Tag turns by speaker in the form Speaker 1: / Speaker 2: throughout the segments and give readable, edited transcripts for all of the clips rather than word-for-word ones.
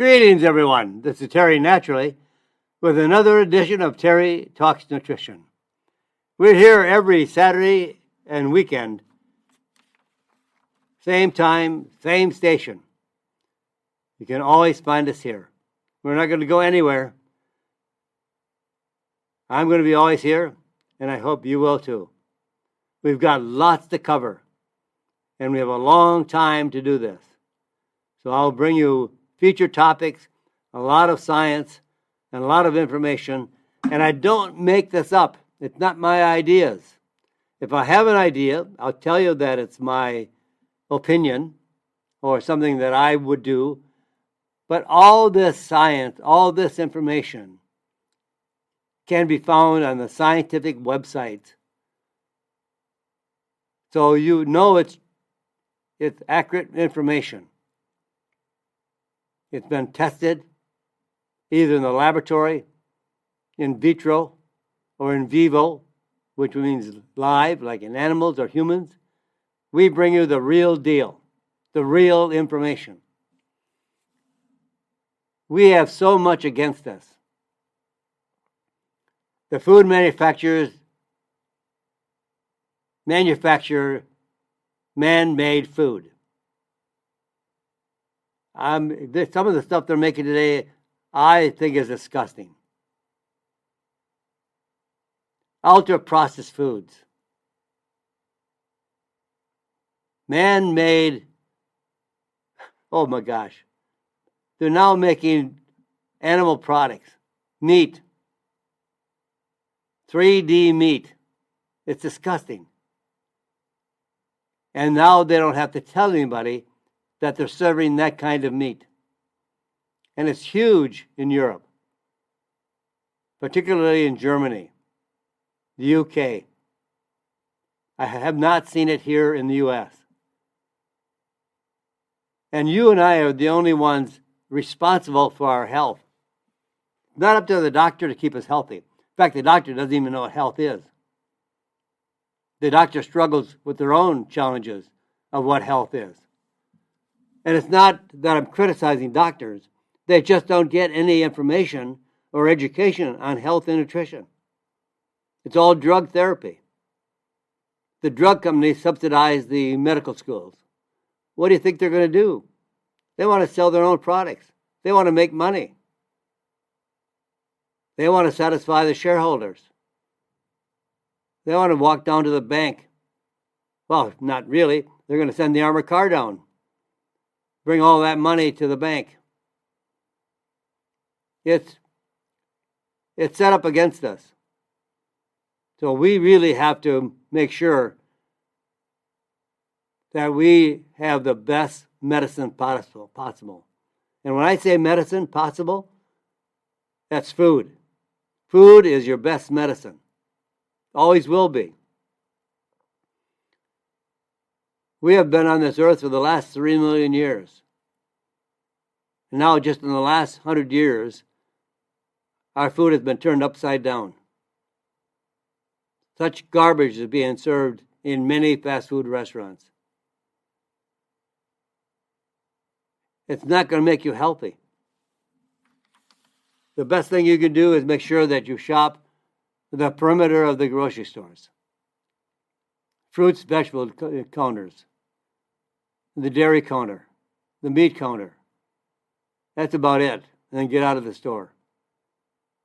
Speaker 1: Greetings, everyone. This is Terry Naturally with another edition of Terry Talks Nutrition. We're here every Saturday and weekend, same time, same station. You can always find us here. We're not going to go anywhere. I'm going to be always here, and I hope you will too. We've got lots to cover, and we have a long time to do this. So I'll bring you featured topics, a lot of science, and a lot of information. And I don't make this up. It's not my ideas. If I have an idea, I'll tell you that it's my opinion or something that I would do. But all this science, all this information can be found on the scientific websites. So you know it's accurate information. It's been tested either in the laboratory, in vitro, or in vivo, which means live, like in animals or humans. We bring you the real deal, the real information. We have so much against us. The food manufacturers manufacture man-made food. Some of the stuff they're making today, I think is disgusting. Ultra-processed foods. Man-made, oh my gosh. They're now making animal products, meat, 3D meat. It's disgusting. And now they don't have to tell anybody that they're serving that kind of meat. And it's huge in Europe, particularly in Germany, the UK. I have not seen it here in the US. And you and I are the only ones responsible for our health. It's not up to the doctor to keep us healthy. In fact, the doctor doesn't even know what health is. The doctor struggles with their own challenges of what health is. And it's not that I'm criticizing doctors. They just don't get any information or education on health and nutrition. It's all drug therapy. The drug companies subsidize the medical schools. What do you think they're going to do? They want to sell their own products. They want to make money. They want to satisfy the shareholders. They want to walk down to the bank. Well, not really. They're going to send the armored car down. Bring all that money to the bank. It's set up against us. So we really have to make sure that we have the best medicine possible. And when I say medicine possible, that's food. Food is your best medicine. Always will be. We have been on this earth for the last 3 million years. And now just in the last 100 years, our food has been turned upside down. Such garbage is being served in many fast food restaurants. It's not going to make you healthy. The best thing you can do is make sure that you shop the perimeter of the grocery stores. Fruits, vegetable counters, the dairy counter, the meat counter. That's about it. And then get out of the store.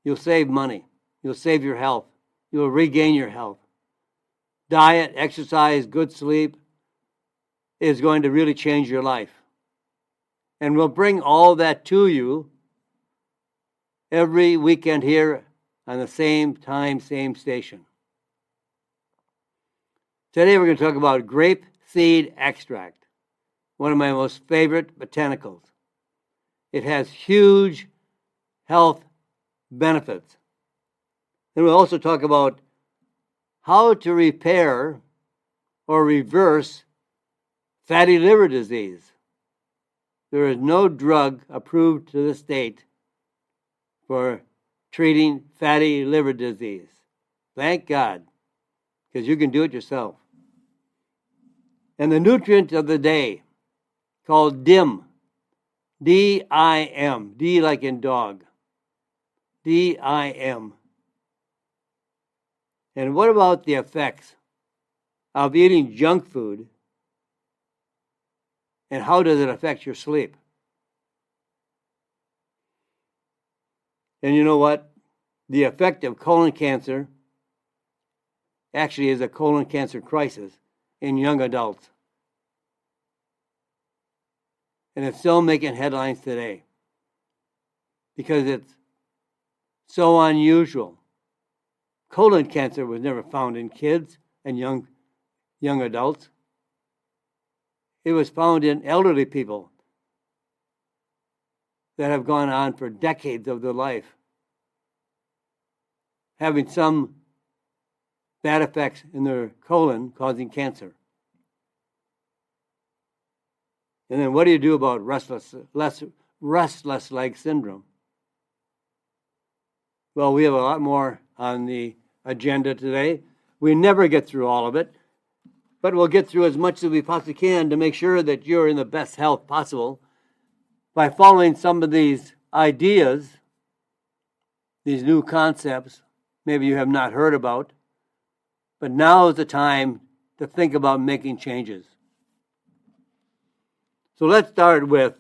Speaker 1: You'll save money. You'll save your health. You'll regain your health. Diet, exercise, good sleep is going to really change your life. And we'll bring all that to you every weekend here on the same time, same station. Today we're going to talk about grape seed extract, one of my most favorite botanicals. It has huge health benefits. Then we'll also talk about how to repair or reverse fatty liver disease. There is no drug approved to this date for treating fatty liver disease. Thank God, because you can do it yourself. And the nutrient of the day, called DIM, DIM. D like in dog. DIM. And what about the effects of eating junk food? And how does it affect your sleep? And you know what? The effect of colon cancer actually is a colon cancer crisis in young adults. And it's still making headlines today because it's so unusual. Colon cancer was never found in kids and young adults. It was found in elderly people that have gone on for decades of their life, having some bad effects in their colon causing cancer. And then what do you do about restless leg syndrome? Well, we have a lot more on the agenda today. We never get through all of it, but we'll get through as much as we possibly can to make sure that you're in the best health possible by following some of these ideas, these new concepts maybe you have not heard about, but now is the time to think about making changes. So let's start with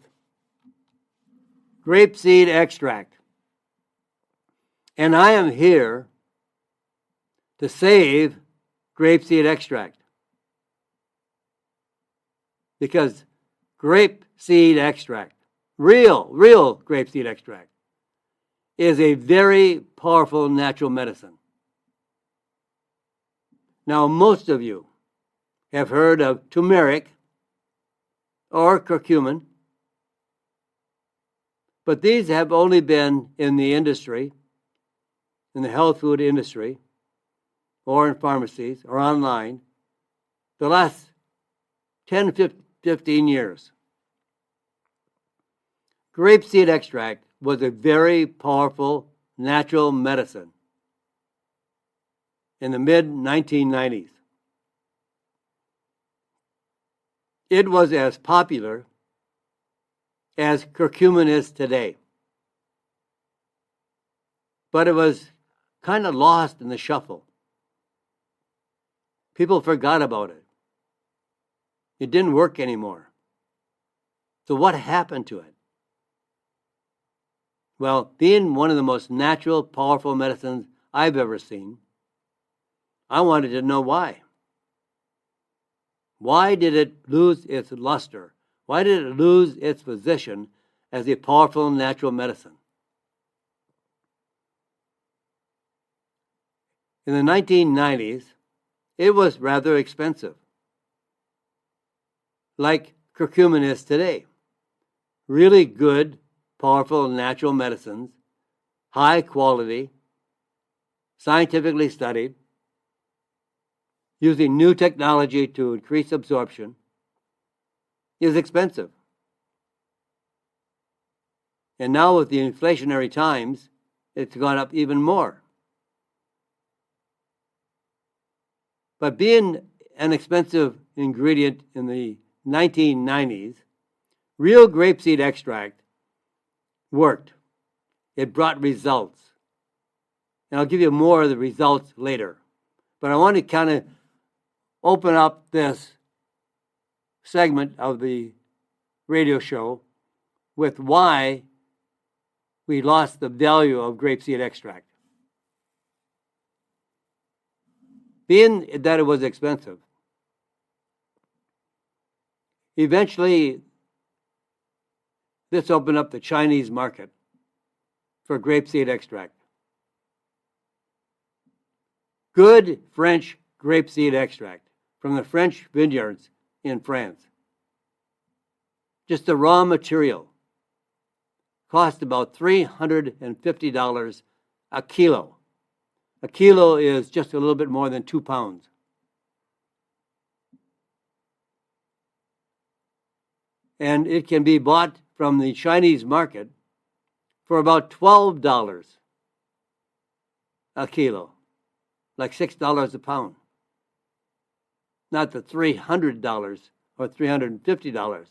Speaker 1: grapeseed extract. And I am here to save grapeseed extract. Because grapeseed extract, real grapeseed extract, is a very powerful natural medicine. Now, most of you have heard of turmeric or curcumin, but these have only been in the industry, in the health food industry, or in pharmacies, or online, the last 10, 15 years. Grapeseed extract was a very powerful natural medicine in the mid-1990s. It was as popular as curcumin is today. But it was kind of lost in the shuffle. People forgot about it. It didn't work anymore. So what happened to it? Well, being one of the most natural, powerful medicines I've ever seen, I wanted to know why. Why did it lose its luster? Why did it lose its position as a powerful natural medicine? In the 1990s, it was rather expensive, like curcumin is today. Really good, powerful natural medicines, high quality, scientifically studied, using new technology to increase absorption, is expensive. And now with the inflationary times, it's gone up even more. But being an expensive ingredient in the 1990s, real grapeseed extract worked. It brought results. And I'll give you more of the results later. But I want to kind of open up this segment of the radio show with why we lost the value of grapeseed extract. Being that it was expensive, eventually this opened up the Chinese market for grapeseed extract. Good French grapeseed extract from the French vineyards in France. Just the raw material cost about $350 a kilo. A kilo is just a little bit more than 2 pounds. And it can be bought from the Chinese market for about $12 a kilo, like $6 a pound. Not the $300 or $350.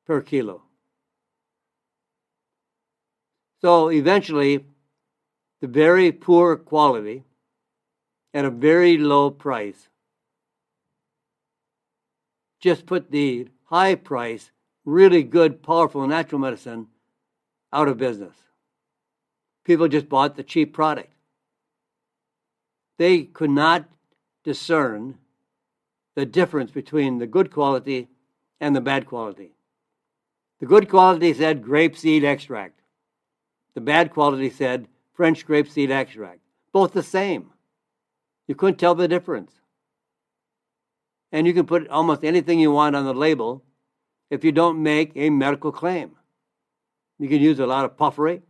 Speaker 1: per kilo. So eventually, the very poor quality at a very low price just put the high price, really good, powerful natural medicine out of business. People just bought the cheap product. They could not discern the difference between the good quality and the bad quality. The good quality said grapeseed extract. The bad quality said French grapeseed extract. Both the same. You couldn't tell the difference. And you can put almost anything you want on the label if you don't make a medical claim. You can use a lot of puffery,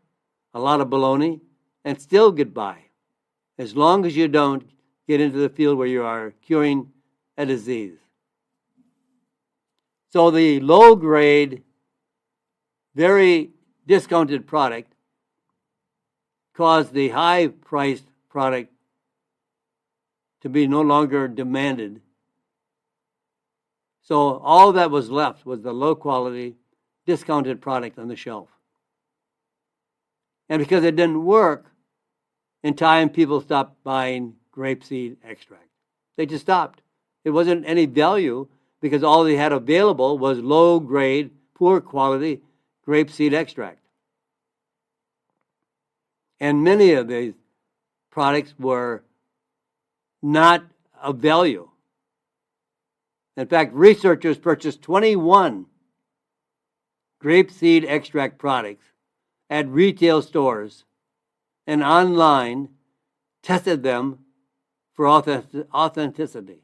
Speaker 1: a lot of baloney, and still get by, as long as you don't get into the field where you are curing a disease. So the low-grade, very discounted product caused the high-priced product to be no longer demanded. So all that was left was the low-quality, discounted product on the shelf. And because it didn't work, in time people stopped buying grapeseed extract. They just stopped. It wasn't any value because all they had available was low-grade, poor-quality grapeseed extract. And many of these products were not of value. In fact, researchers purchased 21 grapeseed extract products at retail stores and online tested them for authenticity.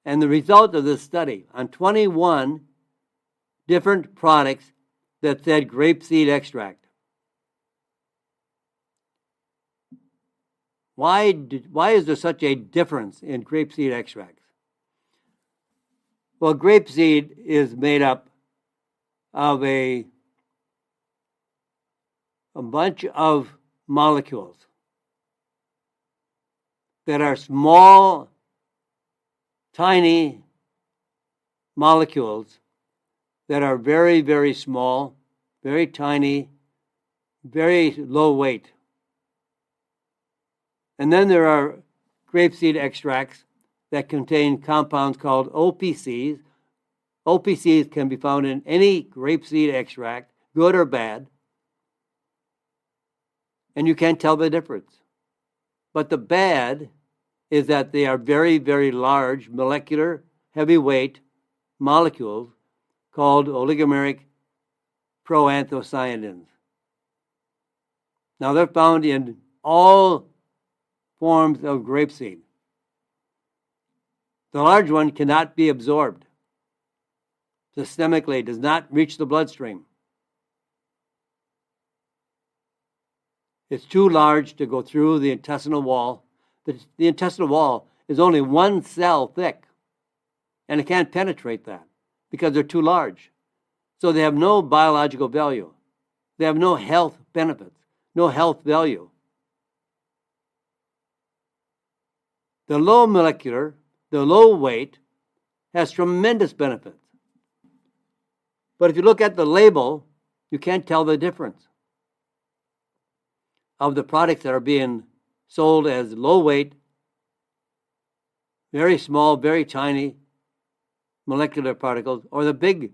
Speaker 1: And the result of this study on 21 different products that said grapeseed extract. Why is there such a difference in grapeseed extracts? Well, grapeseed is made up of a bunch of molecules that are small, tiny molecules that are very, very small, very tiny, very low weight. And then there are grapeseed extracts that contain compounds called OPCs. OPCs can be found in any grapeseed extract, good or bad, and you can't tell the difference. But the bad is that they are very, very large molecular, heavyweight molecules called oligomeric proanthocyanins. Now they're found in all forms of grapeseed. The large one cannot be absorbed systemically, does not reach the bloodstream. It's too large to go through the intestinal wall. The intestinal wall is only one cell thick, and it can't penetrate that because they're too large. So they have no biological value. They have no health benefits, no health value. The low molecular, the low weight, has tremendous benefits. But if you look at the label, you can't tell the difference of the products that are being sold as low weight, very small, very tiny molecular particles, or the big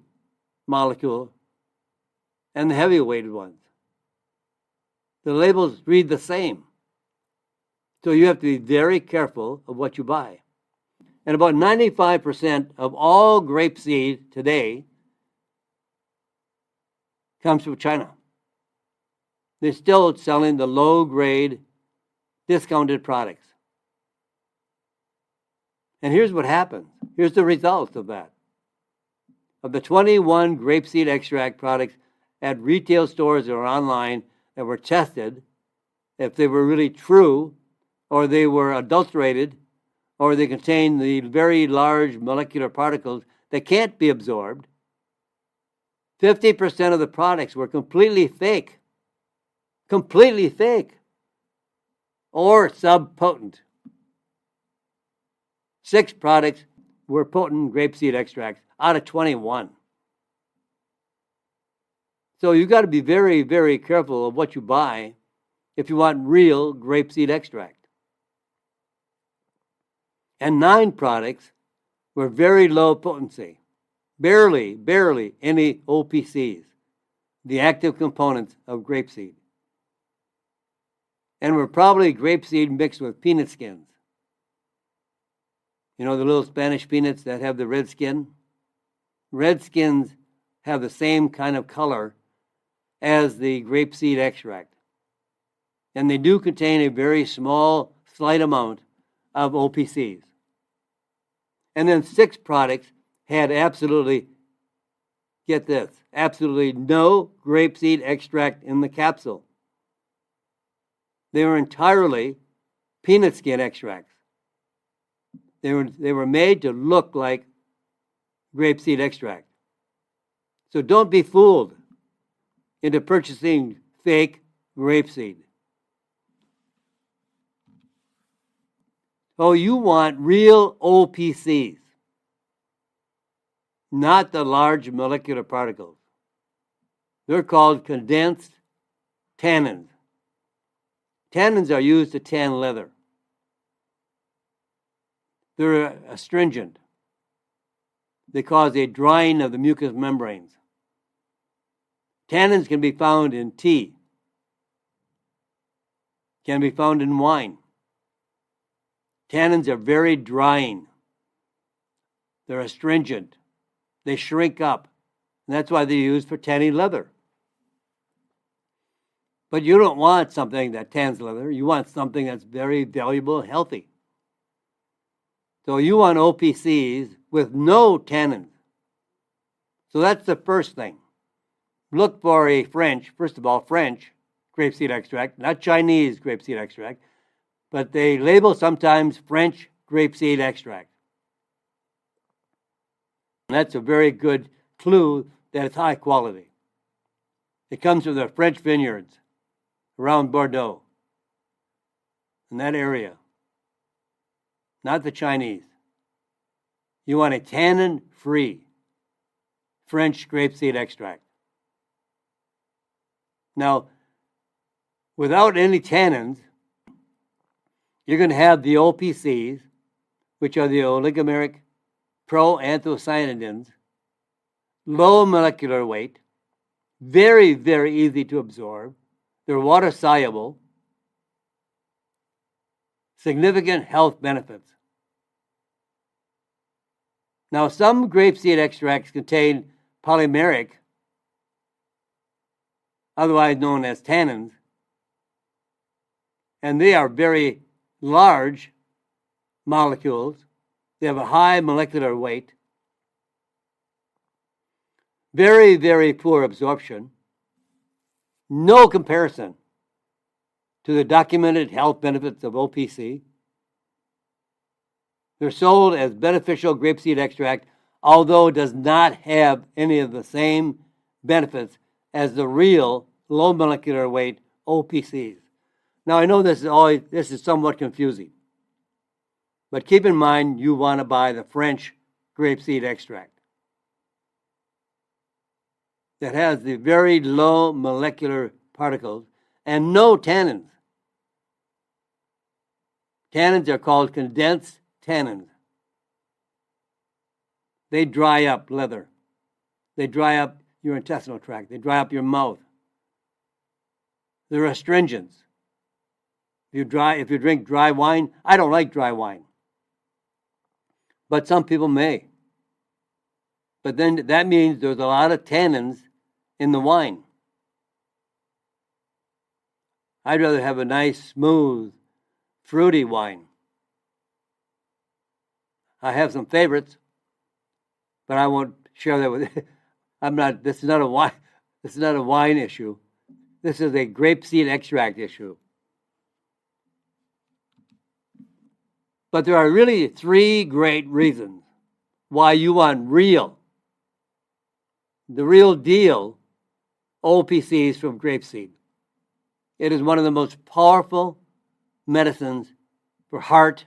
Speaker 1: molecule and the heavy weighted ones. The labels read the same. So you have to be very careful of what you buy. And about 95% of all grapeseed today comes from China. They're still selling the low-grade, discounted products. And here's what happens. Here's the results of that. Of the 21 grapeseed extract products at retail stores or online that were tested, if they were really true, or they were adulterated, or they contain the very large molecular particles that can't be absorbed, 50% of the products were completely fake, or subpotent. 6 products were potent grapeseed extracts out of 21. So you got to be very, very careful of what you buy if you want real grapeseed extract. And 9 products were very low potency, barely any OPCs, the active components of grapeseed. And were probably grapeseed mixed with peanut skins. You know the little Spanish peanuts that have the red skin? Red skins have the same kind of color as the grapeseed extract. And they do contain a very small, slight amount of OPCs. And then 6 products had absolutely, get this, absolutely no grapeseed extract in the capsule. They were entirely peanut skin extracts. They were made to look like grapeseed extract. So don't be fooled into purchasing fake grapeseed. Oh, you want real OPCs, not the large molecular particles. They're called condensed tannins. Tannins are used to tan leather. They're astringent. They cause a drying of the mucous membranes. Tannins can be found in tea, can be found in wine. Tannins are very drying. They're astringent. They shrink up. And that's why they're used for tanning leather. But you don't want something that tans leather. You want something that's very valuable and healthy. So you want OPCs with no tannins. So that's the first thing. Look for a French, first of all, French grapeseed extract, not Chinese grapeseed extract, but they label sometimes French grapeseed extract. And that's a very good clue that it's high quality. It comes from the French vineyards around Bordeaux, in that area, not the Chinese. You want a tannin-free French grapeseed extract. Now, without any tannins, you're going to have the OPCs, which are the oligomeric proanthocyanidins, low molecular weight, very, very easy to absorb. They're water soluble, significant health benefits. Now, some grapeseed extracts contain polymeric, otherwise known as tannins, and they are very large molecules. They have a high molecular weight, very, very poor absorption, no comparison to the documented health benefits of OPC. They're sold as beneficial grapeseed extract, although it does not have any of the same benefits as the real low molecular weight OPCs. Now, I know this is somewhat confusing, but keep in mind you want to buy the French grapeseed extract that has the very low molecular particles and no tannins. Tannins are called condensed tannins. They dry up leather. They dry up your intestinal tract. They dry up your mouth. They're astringents. If you drink dry wine, I don't like dry wine, but some people may. But then that means there's a lot of tannins in the wine. I'd rather have a nice, smooth, fruity wine. I have some favorites, but I won't share that with you. This is not a wine. This is not a wine issue. This is a grapeseed extract issue. But there are really 3 great reasons why you want the real deal OPCs from grapeseed. It is one of the most powerful medicines for heart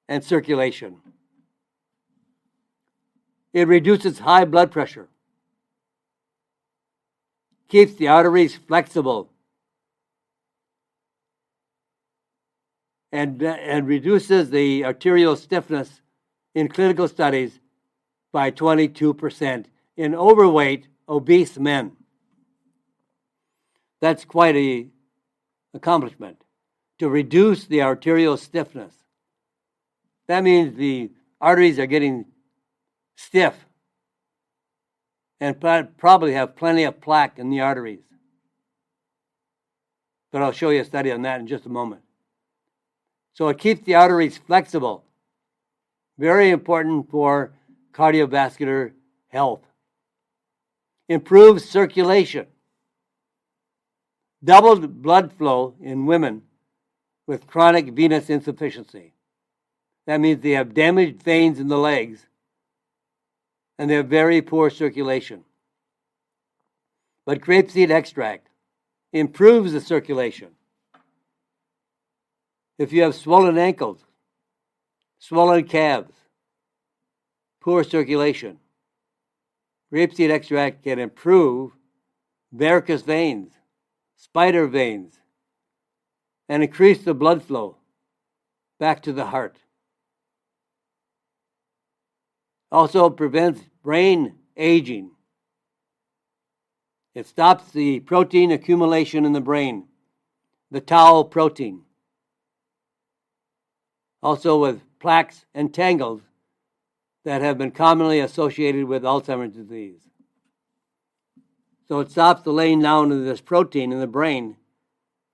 Speaker 1: and circulation. It reduces high blood pressure. keeps the arteries flexible and reduces the arterial stiffness in clinical studies by 22% in overweight, obese men. That's quite an accomplishment, to reduce the arterial stiffness. That means the arteries are getting stiff and probably have plenty of plaque in the arteries. But I'll show you a study on that in just a moment. So it keeps the arteries flexible. Very important for cardiovascular health. Improves circulation. Doubled blood flow in women with chronic venous insufficiency. That means they have damaged veins in the legs and they have very poor circulation. But grapeseed extract improves the circulation. If you have swollen ankles, swollen calves, poor circulation, grapeseed extract can improve varicose veins, spider veins, and increase the blood flow back to the heart. Also prevents brain aging. It stops the protein accumulation in the brain, the tau protein. Also with plaques and tangles that have been commonly associated with Alzheimer's disease. So it stops the laying down of this protein in the brain,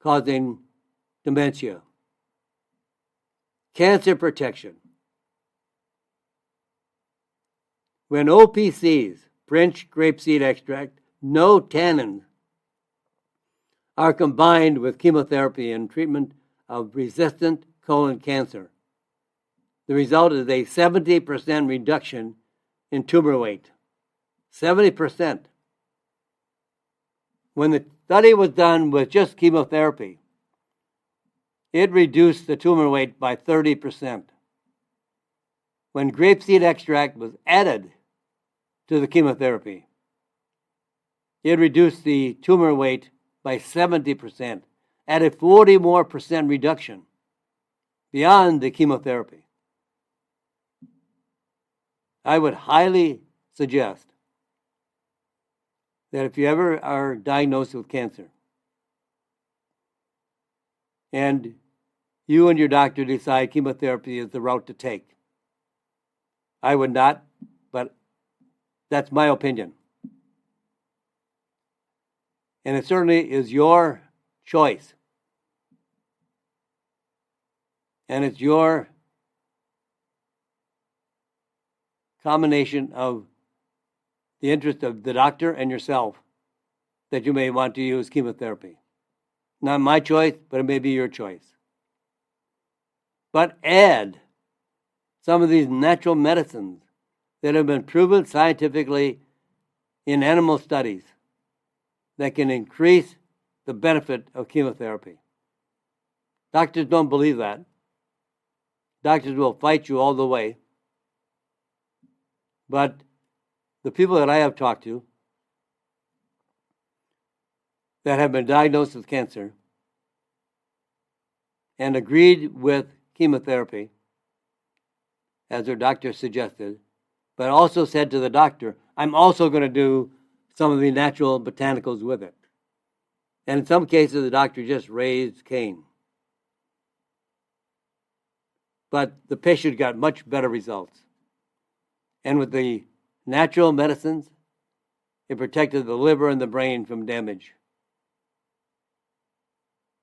Speaker 1: causing dementia. Cancer protection. When OPCs, French grapeseed extract, no tannins, are combined with chemotherapy in treatment of resistant colon cancer, the result is a 70% reduction in tumor weight. 70%. When the study was done with just chemotherapy, it reduced the tumor weight by 30%. When grapeseed extract was added to the chemotherapy, it reduced the tumor weight by 70%, at a 40% more reduction beyond the chemotherapy. I would highly suggest that if you ever are diagnosed with cancer and you and your doctor decide chemotherapy is the route to take, I would not, but that's my opinion. And it certainly is your choice. And it's your combination of the interest of the doctor and yourself that you may want to use chemotherapy. Not my choice, but it may be your choice. But add some of these natural medicines that have been proven scientifically in animal studies that can increase the benefit of chemotherapy. Doctors don't believe that. Doctors will fight you all the way. But the people that I have talked to that have been diagnosed with cancer and agreed with chemotherapy, as their doctor suggested, but also said to the doctor, I'm also going to do some of the natural botanicals with it. And in some cases, the doctor just raised Cain. But the patient got much better results. And with the natural medicines, it protected the liver and the brain from damage.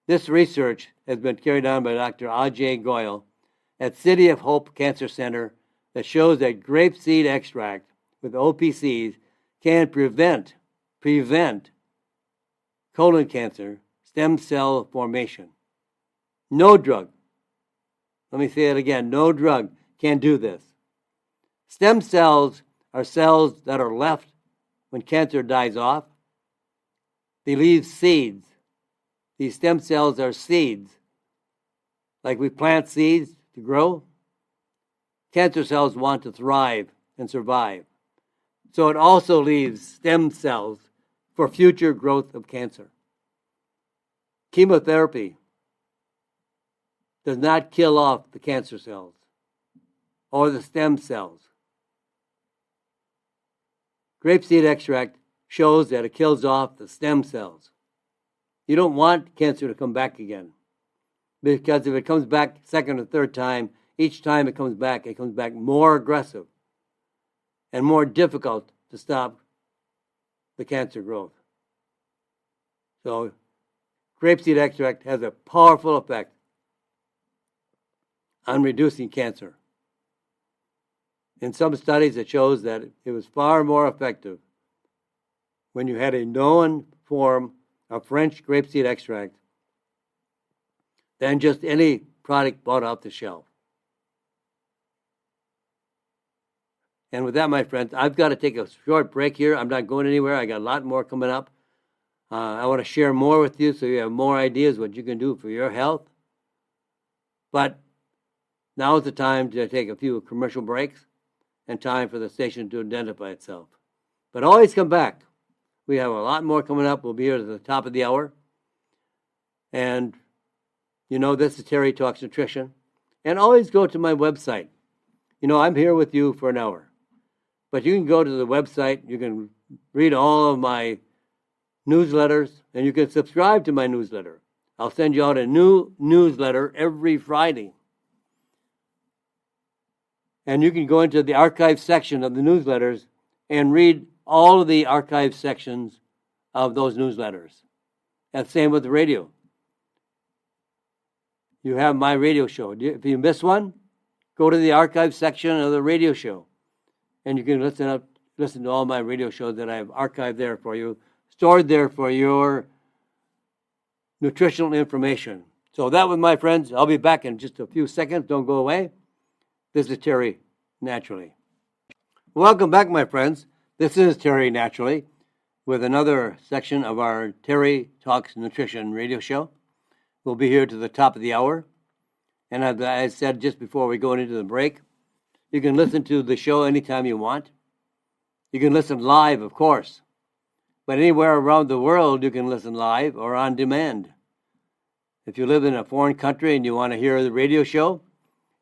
Speaker 1: This research has been carried on by Dr. Ajay Goyal at City of Hope Cancer Center that shows that grapeseed extract with OPCs can prevent colon cancer stem cell formation. No drug, let me say it again, no drug can do this. Stem cells are cells that are left when cancer dies off. They leave seeds. These stem cells are seeds. Like we plant seeds to grow, cancer cells want to thrive and survive. So it also leaves stem cells for future growth of cancer. Chemotherapy does not kill off the cancer cells or the stem cells. Grapeseed extract shows that it kills off the stem cells. You don't want cancer to come back again, because if it comes back second or third time, each time it comes back more aggressive and more difficult to stop the cancer growth. So grapeseed extract has a powerful effect on reducing cancer. In some studies, it shows that it was far more effective when you had a known form of French grapeseed extract than just any product bought off the shelf. And with that, my friends, I've got to take a short break here. I'm not going anywhere. I got a lot more coming up. I want to share more with you so you have more ideas what you can do for your health. But now is the time to take a few commercial breaks and time for the station to identify itself. But always come back. We have a lot more coming up. We'll be here at the top of the hour. And you know, this is Terry Talks Nutrition. And always go to my website. You know, I'm here with you for an hour. But you can go to the website. You can read all of my newsletters. And you can subscribe to my newsletter. I'll send you out a new newsletter every Friday. And you can go into the archive section of the newsletters and read all of the archive sections of those newsletters. And same with the radio. You have my radio show. If you miss one, go to the archive section of the radio show. And you can listen to all my radio shows that I have archived there for you, stored there for your nutritional information. So that was, my friends. I'll be back in just a few seconds. Don't go away. This is Terry Naturally. Welcome back, my friends. This is Terry Naturally with another section of our Terry Talks Nutrition radio show. We'll be here to the top of the hour. And as I said just before we go into the break, you can listen to the show anytime you want. You can listen live, of course. But anywhere around the world, you can listen live or on demand. If you live in a foreign country and you want to hear the radio show,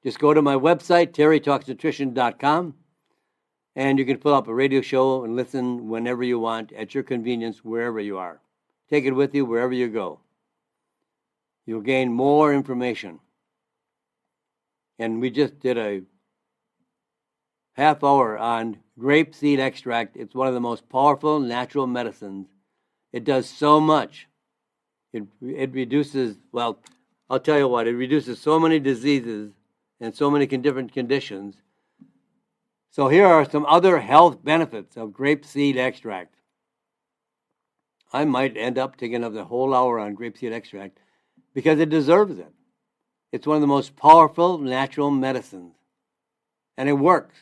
Speaker 1: just go to my website, terrytalksnutrition.com, and you can pull up a radio show and listen whenever you want, at your convenience, wherever you are. Take it with you wherever you go. You'll gain more information. And we just did a half hour on grapeseed extract. It's one of the most powerful natural medicines. It does so much. It reduces, well, I'll tell you what, it reduces so many diseases and so many different conditions. So here are some other health benefits of grapeseed extract. I might end up taking up the whole hour on grapeseed extract because it deserves it. It's one of the most powerful natural medicines, and it works.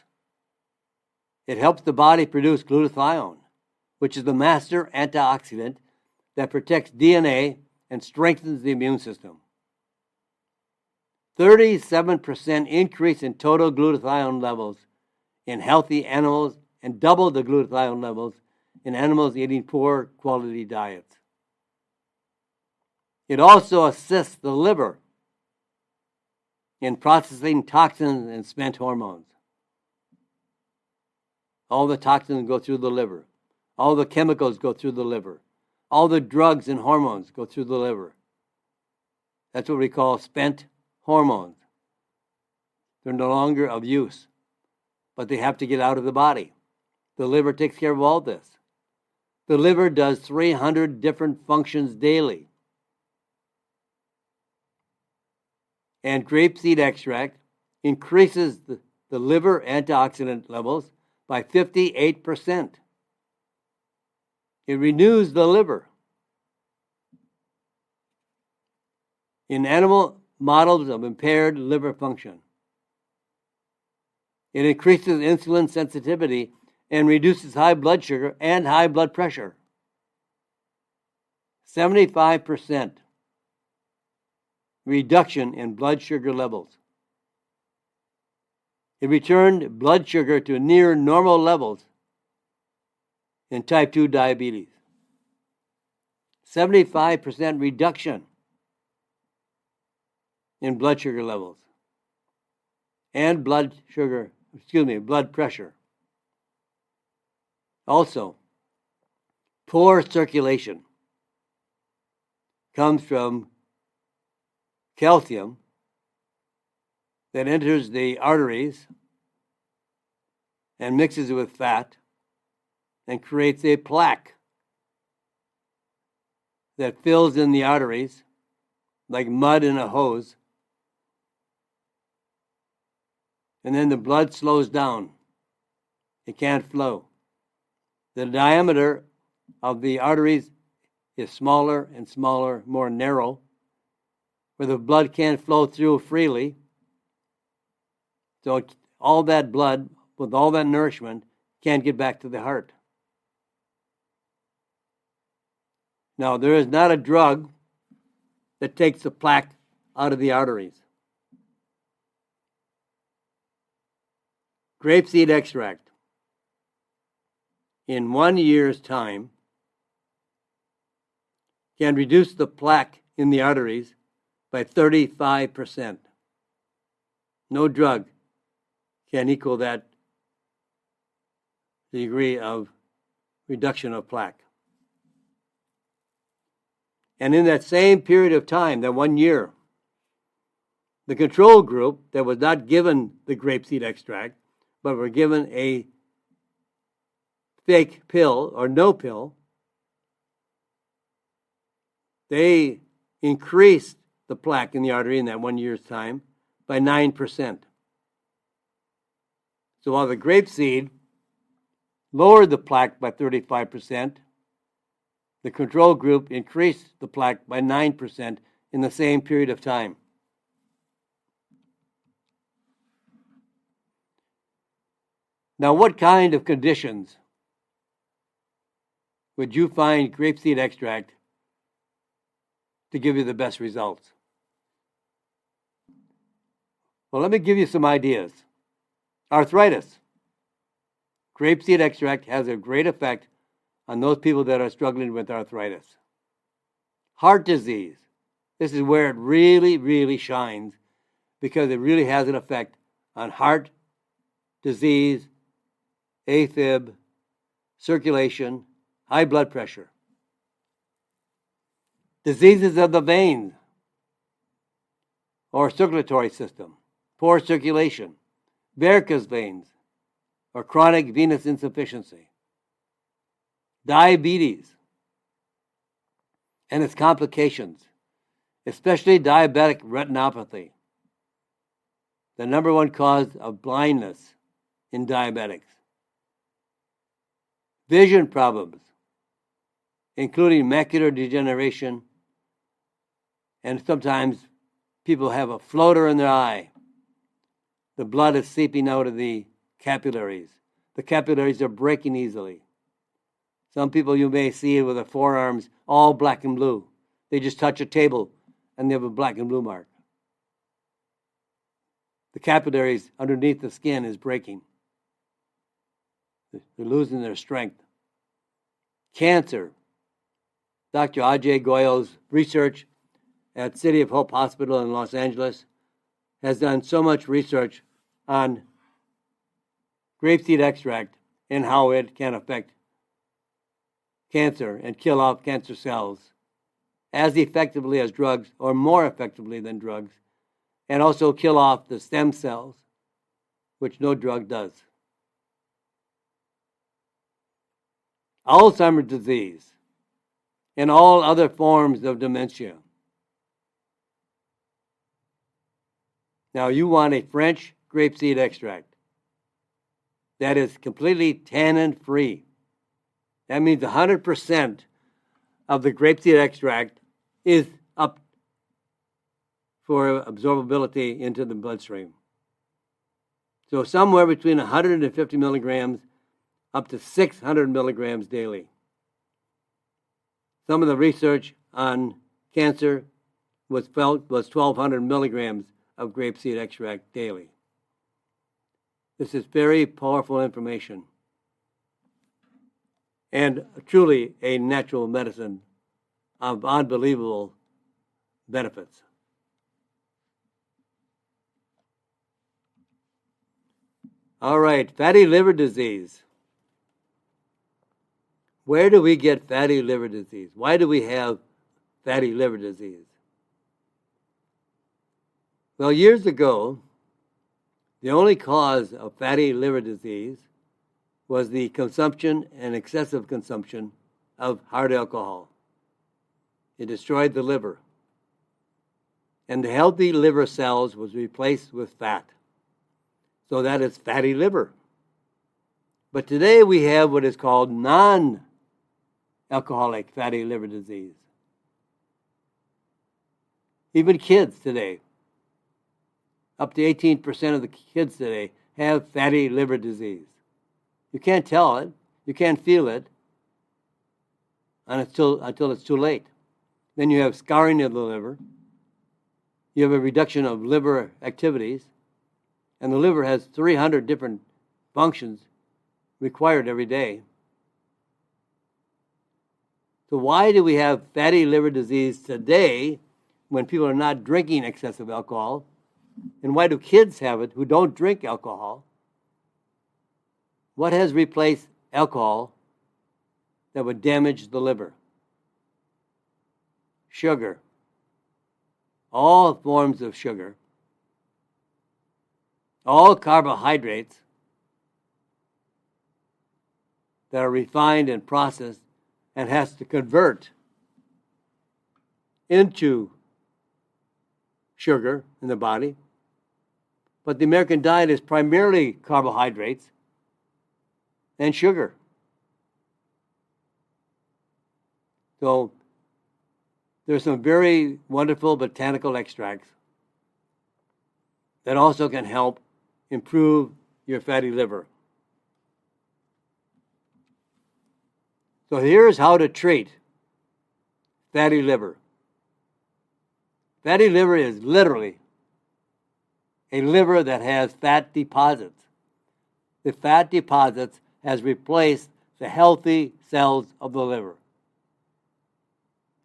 Speaker 1: It helps the body produce glutathione, which is the master antioxidant that protects DNA and strengthens the immune system. 37% increase in total glutathione levels in healthy animals and double the glutathione levels in animals eating poor quality diets. It also assists the liver in processing toxins and spent hormones. All the toxins go through the liver. All the chemicals go through the liver. All the drugs and hormones go through the liver. That's what we call spent hormones. They're no longer of use, but they have to get out of the body. The liver takes care of all this. The liver does 300 different functions daily. And grapeseed extract increases the liver antioxidant levels by 58%. It renews the liver. In animal models of impaired liver function, it increases insulin sensitivity and reduces high blood sugar and high blood pressure. 75% reduction in blood sugar levels. It returned blood sugar to near normal levels in type 2 diabetes. 75% reduction in blood sugar levels and blood pressure. Also, poor circulation comes from calcium that enters the arteries and mixes with fat and creates a plaque that fills in the arteries like mud in a hose. And then the blood slows down. It can't flow. The diameter of the arteries is smaller and smaller, more narrow, where the blood can't flow through freely. So all that blood, with all that nourishment, can't get back to the heart. Now, there is not a drug that takes the plaque out of the arteries. Grapeseed extract, in 1 year's time, can reduce the plaque in the arteries by 35%. No drug can equal that degree of reduction of plaque. And in that same period of time, that 1 year, the control group that was not given the grapeseed extract, but were given a fake pill or no pill, they increased the plaque in the artery in that 1 year's time by 9%. So while the grapeseed lowered the plaque by 35%, the control group increased the plaque by 9% in the same period of time. Now, what kind of conditions would you find grapeseed extract to give you the best results? Well, let me give you some ideas. Arthritis. Grapeseed extract has a great effect on those people that are struggling with arthritis. Heart disease. This is where it really, really shines because it really has an effect on heart disease, AFib, circulation, high blood pressure. Diseases of the veins or circulatory system, poor circulation, varicose veins, or chronic venous insufficiency. Diabetes and its complications, especially diabetic retinopathy, the number one cause of blindness in diabetics. Vision problems, including macular degeneration, and sometimes people have a floater in their eye. The blood is seeping out of the capillaries. The capillaries are breaking easily. Some people you may see with their forearms all black and blue. They just touch a table and they have a black and blue mark. The capillaries underneath the skin is breaking. They're losing their strength. Cancer. Dr. Ajay Goyal's research at City of Hope Hospital in Los Angeles has done so much research on grapeseed extract and how it can affect cancer and kill off cancer cells as effectively as drugs or more effectively than drugs, and also kill off the stem cells, which no drug does. Alzheimer's disease and all other forms of dementia. Now you want a French grapeseed extract that is completely tannin-free. That means 100% of the grapeseed extract is up for absorbability into the bloodstream. So somewhere between 150 milligrams up to 600 milligrams daily. Some of the research on cancer was 1,200 milligrams of grapeseed extract daily. This is very powerful information and truly a natural medicine of unbelievable benefits. All right, fatty liver disease. Where do we get fatty liver disease? Why do we have fatty liver disease? Well, years ago, the only cause of fatty liver disease was the consumption and excessive consumption of hard alcohol. It destroyed the liver. And the healthy liver cells was replaced with fat. So that is fatty liver. But today we have what is called non-alcoholic fatty liver disease. Even kids today, up to 18% of the kids today have fatty liver disease. You can't tell it, you can't feel it until it's too late. Then you have scarring of the liver. You have a reduction of liver activities. And the liver has 300 different functions required every day. So why do we have fatty liver disease today when people are not drinking excessive alcohol? And why do kids have it who don't drink alcohol? What has replaced alcohol that would damage the liver? Sugar. All forms of sugar. All carbohydrates that are refined and processed and has to convert into sugar in the body. But the American diet is primarily carbohydrates and sugar. So there's some very wonderful botanical extracts that also can help improve your fatty liver. So here's how to treat fatty liver. Fatty liver is literally a liver that has fat deposits. The fat deposits has replaced the healthy cells of the liver.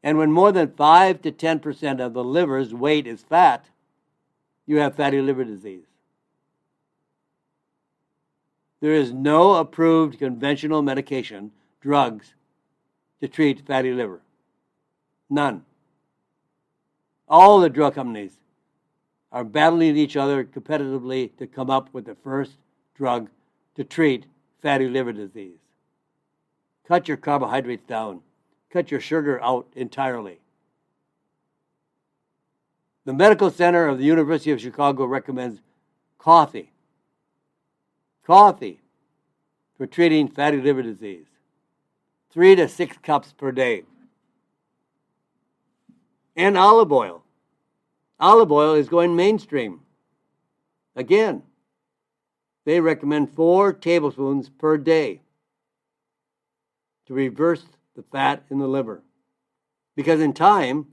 Speaker 1: And when more than 5 to 10% of the liver's weight is fat, you have fatty liver disease. There is no approved conventional medication, drugs, to treat fatty liver. None. All the drug companies are battling each other competitively to come up with the first drug to treat fatty liver disease. Cut your carbohydrates down. Cut your sugar out entirely. The Medical Center of the University of Chicago recommends coffee. Coffee for treating fatty liver disease. 3 to 6 cups per day. And olive oil. Olive oil is going mainstream. Again, they recommend 4 tablespoons per day to reverse the fat in the liver. Because in time,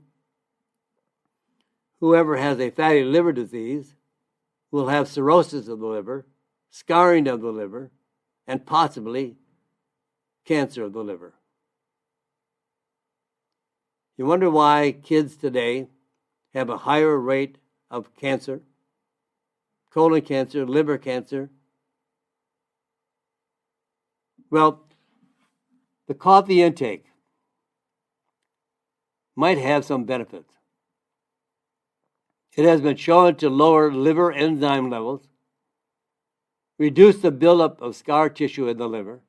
Speaker 1: whoever has a fatty liver disease will have cirrhosis of the liver, scarring of the liver, and possibly cancer of the liver. You wonder why kids today have a higher rate of cancer, colon cancer, liver cancer? Well, the coffee intake might have some benefits. It has been shown to lower liver enzyme levels, reduce the buildup of scar tissue in the liver,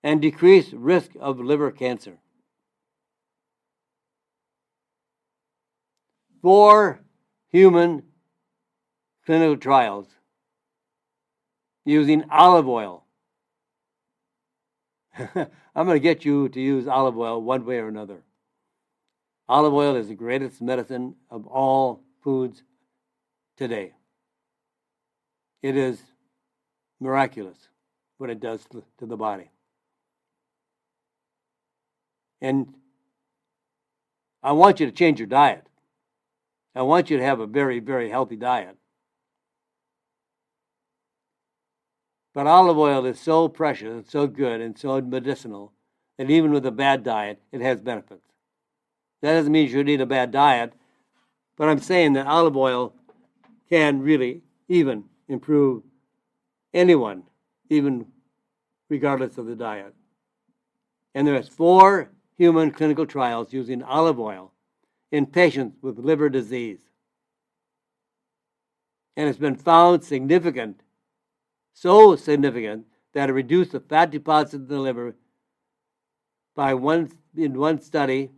Speaker 1: and decrease risk of liver cancer. 4 human clinical trials using olive oil. I'm going to get you to use olive oil one way or another. Olive oil is the greatest medicine of all foods today. It is miraculous what it does to the body. And I want you to change your diet. I want you to have a very, very healthy diet. But olive oil is so precious and so good and so medicinal that even with a bad diet, it has benefits. That doesn't mean you should eat a bad diet, but I'm saying that olive oil can really even improve anyone, even regardless of the diet. And there's 4 human clinical trials using olive oil in patients with liver disease. And it's been found significant, so significant, that it reduced the fat deposits in the liver in one study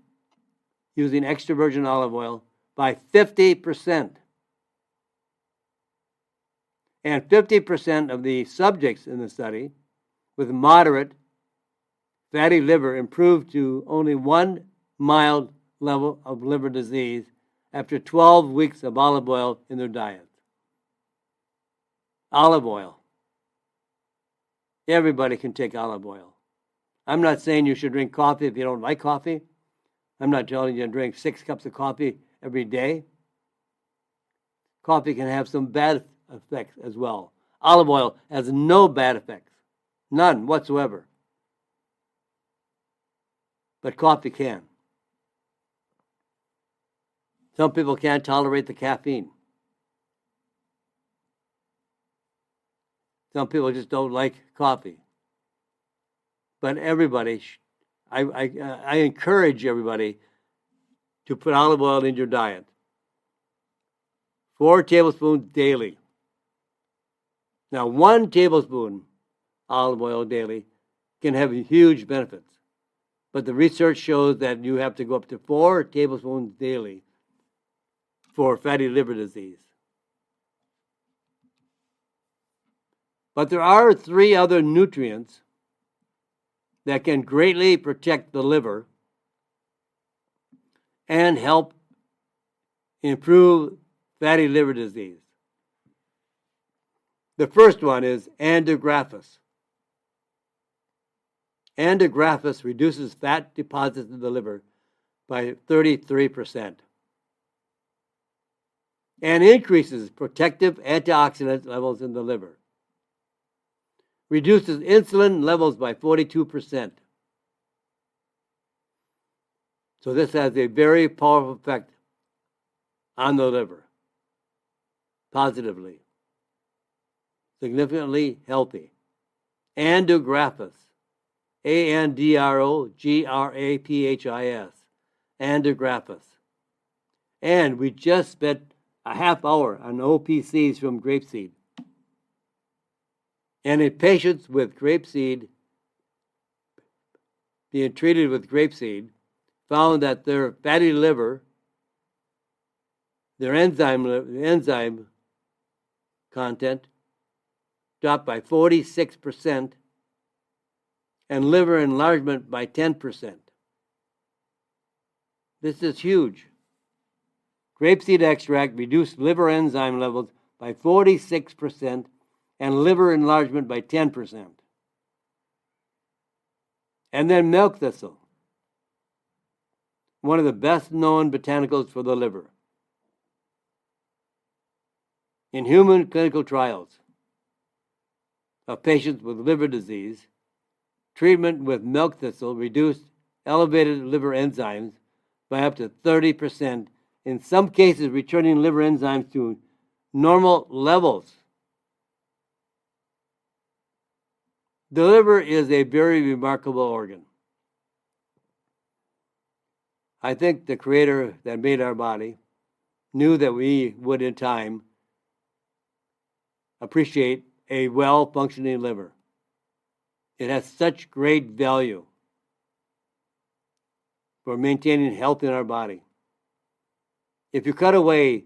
Speaker 1: using extra virgin olive oil by 50%. And 50% of the subjects in the study with moderate fatty liver improved to only 1 mild level of liver disease after 12 weeks of olive oil in their diet. Olive oil. Everybody can take olive oil. I'm not saying you should drink coffee if you don't like coffee. I'm not telling you to drink 6 cups of coffee every day. Coffee can have some bad effects as well. Olive oil has no bad effects, none whatsoever. But coffee can. Some people can't tolerate the caffeine. Some people just don't like coffee. But everybody, I encourage everybody to put olive oil in your diet. 4 tablespoons daily. Now, 1 tablespoon olive oil daily can have huge benefits. But the research shows that you have to go up to 4 tablespoons daily for fatty liver disease. But there are 3 other nutrients that can greatly protect the liver and help improve fatty liver disease. The first one is antigraphis. Antigraphis reduces fat deposits in the liver by 33% and increases protective antioxidant levels in the liver. Reduces insulin levels by 42%. So this has a very powerful effect on the liver, positively, significantly healthy. Antigraphis, Andrographis, antigraphis. And we just spent a half hour on OPCs from grapeseed. And in patients with grapeseed, being treated with grapeseed, found that their fatty liver, their enzyme content dropped by 46% and liver enlargement by 10%. This is huge. Grapeseed extract reduced liver enzyme levels by 46% and liver enlargement by 10%. And then milk thistle, one of the best known botanicals for the liver. In human clinical trials of patients with liver disease, treatment with milk thistle reduced elevated liver enzymes by up to 30%, in some cases returning liver enzymes to normal levels. The liver is a very remarkable organ. I think the Creator that made our body knew that we would in time appreciate a well-functioning liver. It has such great value for maintaining health in our body. If you cut away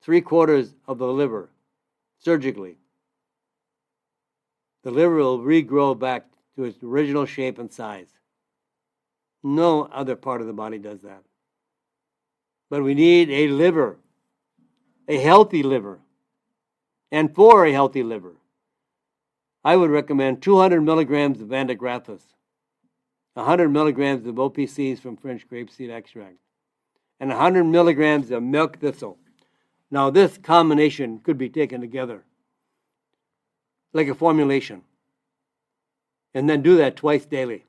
Speaker 1: 3/4 of the liver surgically, the liver will regrow back to its original shape and size. No other part of the body does that. But we need a liver, a healthy liver. And for a healthy liver, I would recommend 200 milligrams of antigraphis, 100 milligrams of OPCs from French grapeseed extract, and 100 milligrams of milk thistle. Now, this combination could be taken together like a formulation, and then do that twice daily.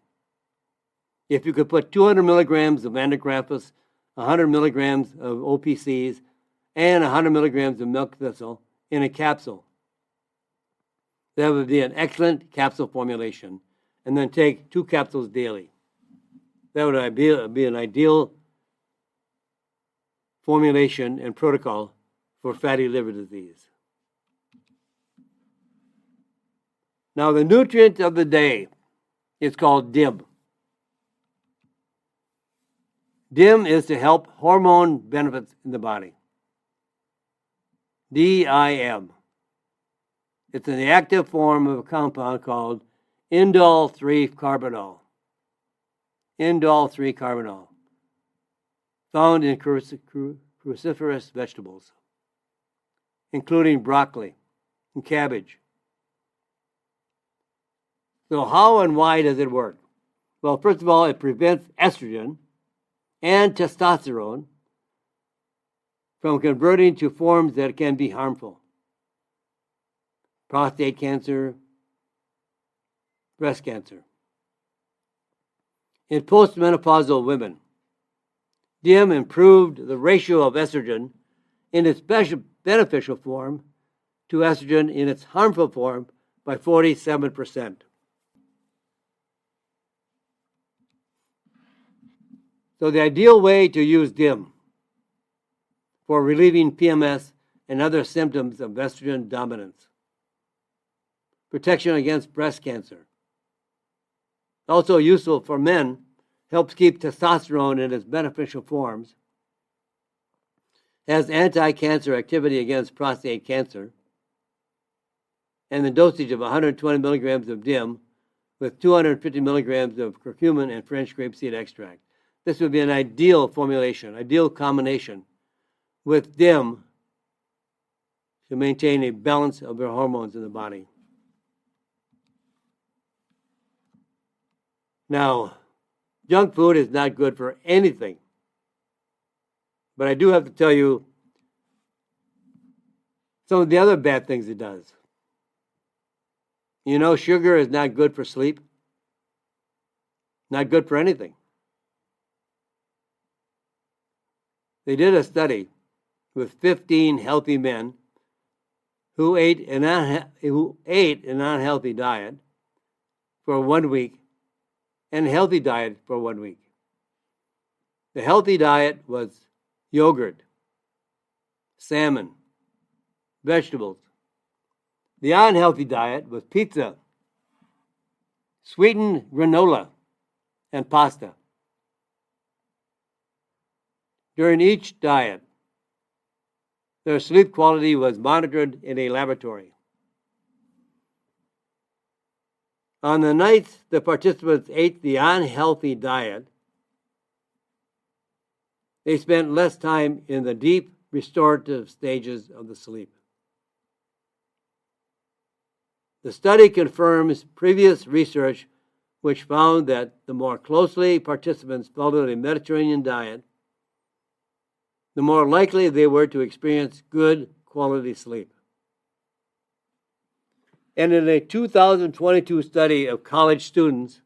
Speaker 1: If you could put 200 milligrams of antigraphis 100 milligrams of OPCs, and 100 milligrams of milk thistle in a capsule. That would be an excellent capsule formulation, and then take 2 capsules daily. That would be an ideal formulation and protocol for fatty liver disease. Now, the nutrient of the day is called DIM. DIM is to help hormone benefits in the body. DIM. It's an active form of a compound called indole 3-carbinol. Indole 3-carbinol, found in cruciferous vegetables, including broccoli and cabbage. So how and why does it work? Well, first of all, it prevents estrogen and testosterone from converting to forms that can be harmful. Prostate cancer, breast cancer. In postmenopausal women, DIM improved the ratio of estrogen in its beneficial form to estrogen in its harmful form by 47%. So the ideal way to use DIM for relieving PMS and other symptoms of estrogen dominance. Protection against breast cancer. Also useful for men, helps keep testosterone in its beneficial forms. Has anti-cancer activity against prostate cancer. And the dosage of 120 milligrams of DIM with 250 milligrams of curcumin and French grapeseed extract. This would be an ideal formulation, ideal combination with DIM to maintain a balance of their hormones in the body. Now, junk food is not good for anything. But I do have to tell you some of the other bad things it does. You know, sugar is not good for sleep. Not good for anything. They did a study with 15 healthy men who ate an unhealthy diet for 1 week and a healthy diet for 1 week. The healthy diet was yogurt, salmon, vegetables. The unhealthy diet was pizza, sweetened granola, and pasta. During each diet, their sleep quality was monitored in a laboratory. On the nights the participants ate the unhealthy diet, they spent less time in the deep restorative stages of the sleep. The study confirms previous research which found that the more closely participants followed a Mediterranean diet, the more likely they were to experience good quality sleep. And in a 2022 study of college students,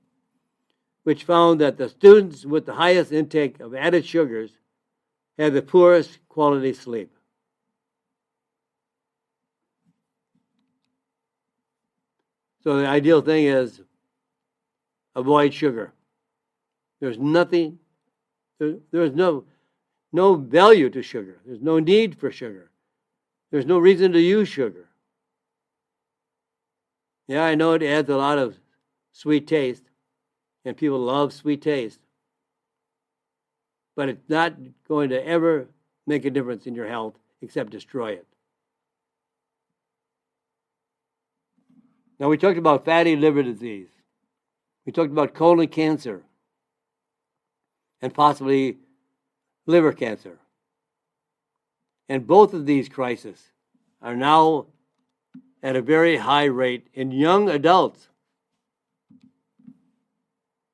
Speaker 1: which found that the students with the highest intake of added sugars had the poorest quality sleep. So the ideal thing is avoid sugar. There's nothing, there's no value to sugar. There's no need for sugar. There's no reason to use sugar. Yeah, I know it adds a lot of sweet taste, and people love sweet taste, but it's not going to ever make a difference in your health except destroy it. Now, we talked about fatty liver disease. We talked about colon cancer and possibly liver cancer. And both of these crises are now at a very high rate in young adults.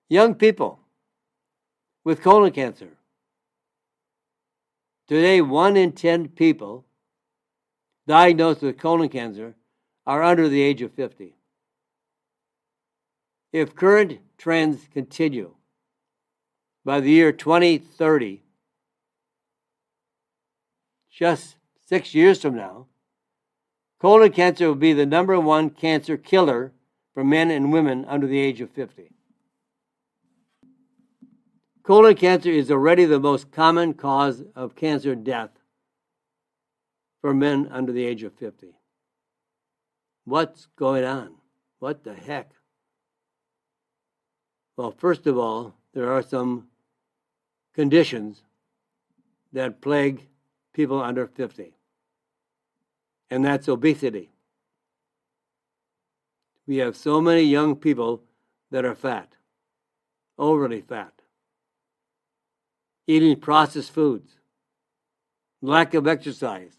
Speaker 1: Young people with colon cancer. Today, 1 in 10 people diagnosed with colon cancer are under the age of 50. If current trends continue, by the year 2030, just 6 years from now, colon cancer will be the number one cancer killer for men and women under the age of 50. Colon cancer is already the most common cause of cancer death for men under the age of 50. What's going on? What the heck? Well, first of all, there are some conditions that plague people under 50, and that's obesity. We have so many young people that are fat, overly fat, eating processed foods, lack of exercise,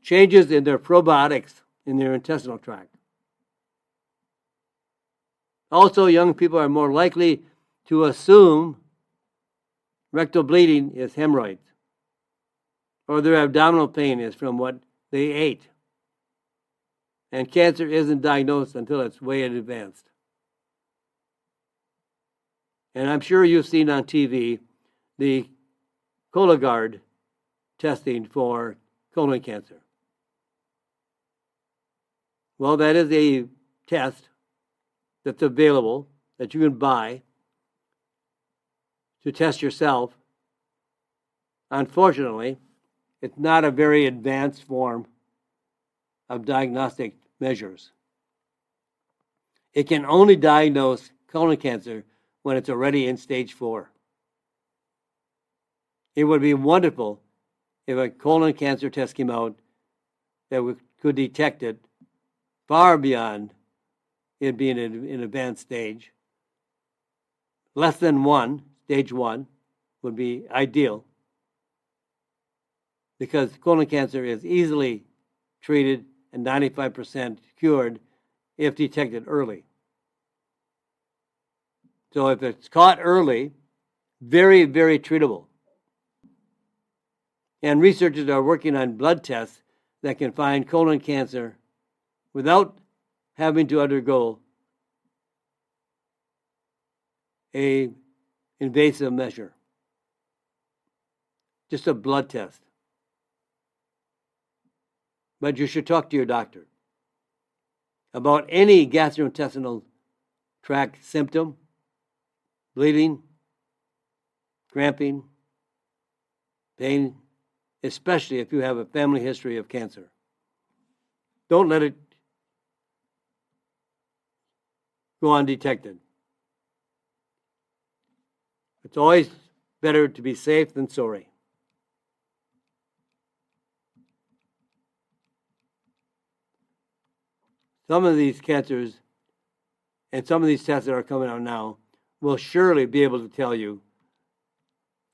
Speaker 1: changes in their probiotics in their intestinal tract. Also, young people are more likely to assume rectal bleeding is hemorrhoids, or their abdominal pain is from what they ate. And cancer isn't diagnosed until it's way advanced. And I'm sure you've seen on TV the Cologuard testing for colon cancer. Well, that is a test that's available that you can buy to test yourself. Unfortunately, it's not a very advanced form of diagnostic measures. It can only diagnose colon cancer when it's already in stage 4. It would be wonderful if a colon cancer test came out that we could detect it far beyond it being in an advanced stage. Less than 1, stage 1, would be ideal, because colon cancer is easily treated and 95% cured if detected early. So if it's caught early, very, very treatable. And researchers are working on blood tests that can find colon cancer without having to undergo a invasive measure. Just a blood test. But you should talk to your doctor about any gastrointestinal tract symptom, bleeding, cramping, pain, especially if you have a family history of cancer. Don't let it go undetected. It's always better to be safe than sorry. Some of these cancers and some of these tests that are coming out now will surely be able to tell you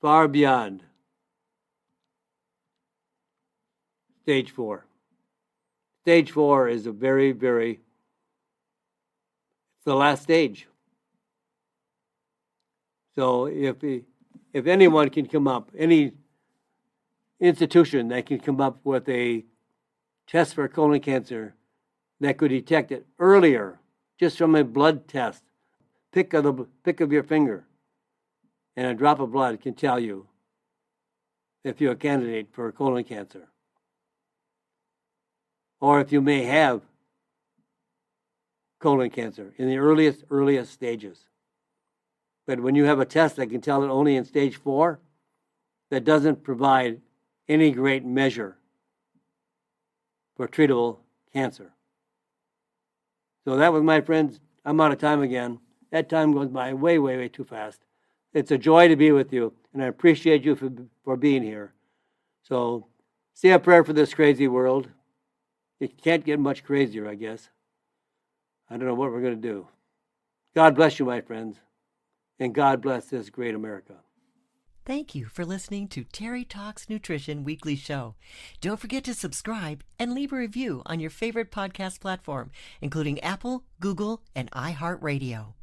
Speaker 1: far beyond stage 4. Stage 4 is a very, very, it's the last stage. So if anyone can come up, any institution that can come up with a test for colon cancer that could detect it earlier, just from a blood test, pick of your finger, and a drop of blood can tell you if you're a candidate for colon cancer, or if you may have colon cancer in the earliest stages. But when you have a test that can tell it only in stage 4, that doesn't provide any great measure for treatable cancer. So that was, my friends, I'm out of time again. That time goes by way, way, way too fast. It's a joy to be with you, and I appreciate you for being here. So say a prayer for this crazy world. It can't get much crazier, I guess. I don't know what we're going to do. God bless you, my friends, and God bless this great America.
Speaker 2: Thank you for listening to Terry Talks Nutrition Weekly Show. Don't forget to subscribe and leave a review on your favorite podcast platform, including Apple, Google, and iHeartRadio.